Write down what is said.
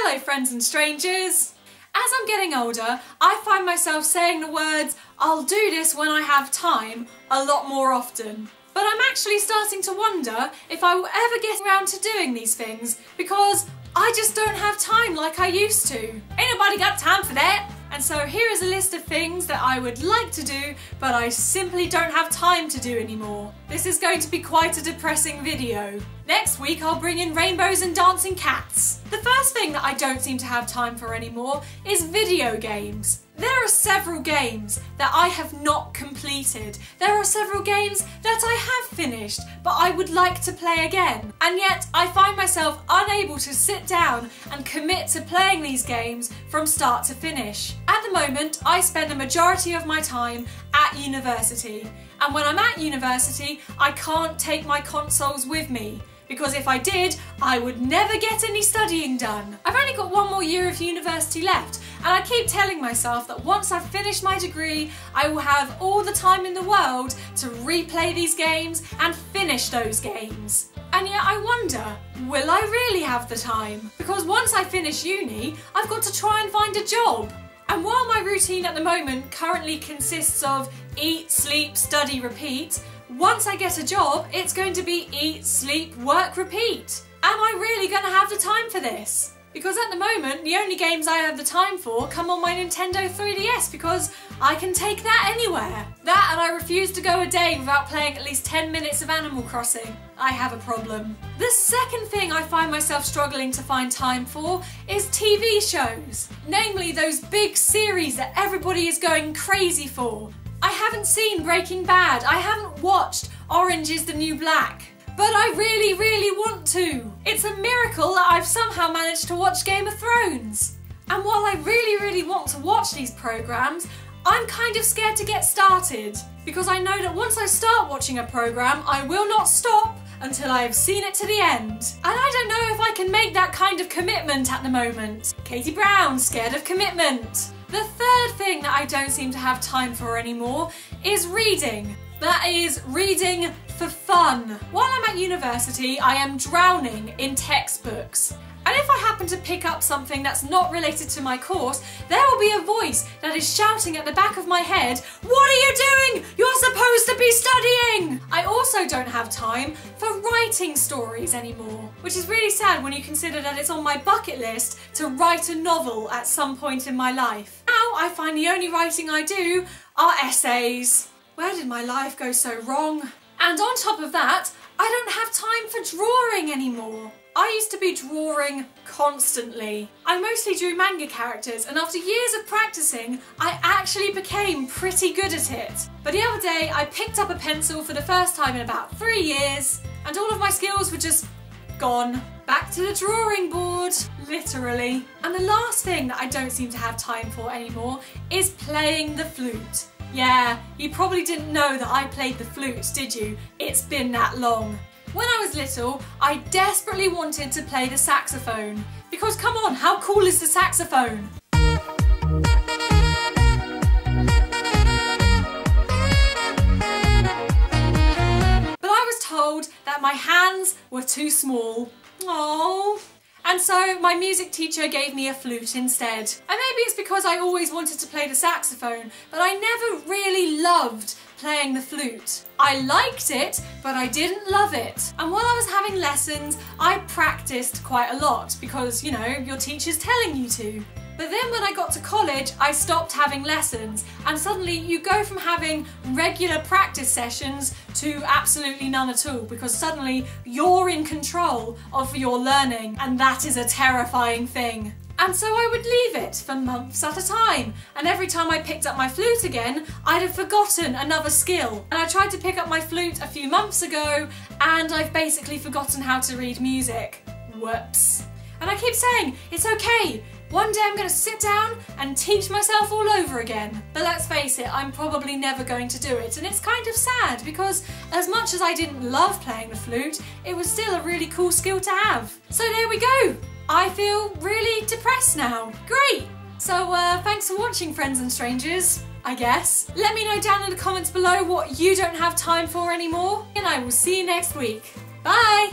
Hello friends and strangers! As I'm getting older, I find myself saying the words, "I'll do this when I have time," a lot more often. But I'm actually starting to wonder if I will ever get around to doing these things because I just don't have time like I used to. Ain't nobody got time for that! And so here is a list of things that I would like to do, but I simply don't have time to do anymore. This is going to be quite a depressing video. Next week I'll bring in rainbows and dancing cats. The first thing that I don't seem to have time for anymore is video games. There are several games that I have not completed. There are several games that I have finished, but I would like to play again. And yet I find myself unable to sit down and commit to playing these games from start to finish. At the moment, I spend the majority of my time at university. And when I'm at university, I can't take my consoles with me. Because if I did, I would never get any studying done. I've only got one more year of university left, and I keep telling myself that once I've finished my degree, I will have all the time in the world to replay these games and finish those games. And yet I wonder, will I really have the time? Because once I finish uni, I've got to try and find a job. And while my routine at the moment currently consists of eat, sleep, study, repeat, once I get a job, it's going to be eat, sleep, work, repeat. Am I really going to have the time for this? Because at the moment, the only games I have the time for come on my Nintendo 3DS because I can take that anywhere. That and I refuse to go a day without playing at least 10 minutes of Animal Crossing. I have a problem. The second thing I find myself struggling to find time for is TV shows. Namely those big series that everybody is going crazy for. I haven't seen Breaking Bad, I haven't watched Orange is the New Black, but I really, really want to. It's a miracle that I've somehow managed to watch Game of Thrones. And while I really, really want to watch these programmes, I'm kind of scared to get started, because I know that once I start watching a programme, I will not stop until I have seen it to the end. And I don't know if I can make that kind of commitment at the moment. Katy Brown, scared of commitment. The third thing that I don't seem to have time for anymore is reading. That is, reading for fun. While I'm at university, I am drowning in textbooks. And if I happen to pick up something that's not related to my course, there will be a voice that is shouting at the back of my head, "What are you doing? You're supposed to be studying!" I also don't have time for writing stories anymore, which is really sad when you consider that it's on my bucket list to write a novel at some point in my life. Now I find the only writing I do are essays. Where did my life go so wrong? And on top of that, I don't have time for drawing anymore. I used to be drawing constantly. I mostly drew manga characters, and after years of practicing, I actually became pretty good at it. But the other day, I picked up a pencil for the first time in about 3 years, and all of my skills were just gone. Back to the drawing board, literally. And the last thing that I don't seem to have time for anymore is playing the flute. Yeah, you probably didn't know that I played the flute, did you? It's been that long. When I was little, I desperately wanted to play the saxophone. Because come on, how cool is the saxophone? But I was told that my hands were too small. Aww. And so my music teacher gave me a flute instead. And maybe it's because I always wanted to play the saxophone, but I never really loved playing the flute. I liked it, but I didn't love it. And while I was having lessons, I practiced quite a lot because, you know, your teacher's telling you to. But then when I got to college, I stopped having lessons, and suddenly you go from having regular practice sessions to absolutely none at all, because suddenly you're in control of your learning, and that is a terrifying thing. And so I would leave it for months at a time, and every time I picked up my flute again, I'd have forgotten another skill. And I tried to pick up my flute a few months ago, and I've basically forgotten how to read music. Whoops. And I keep saying, it's okay. One day I'm going to sit down and teach myself all over again. But let's face it, I'm probably never going to do it. And it's kind of sad because as much as I didn't love playing the flute, it was still a really cool skill to have. So there we go. I feel really depressed now. Great. So thanks for watching, friends and strangers, I guess. Let me know down in the comments below what you don't have time for anymore. And I will see you next week. Bye.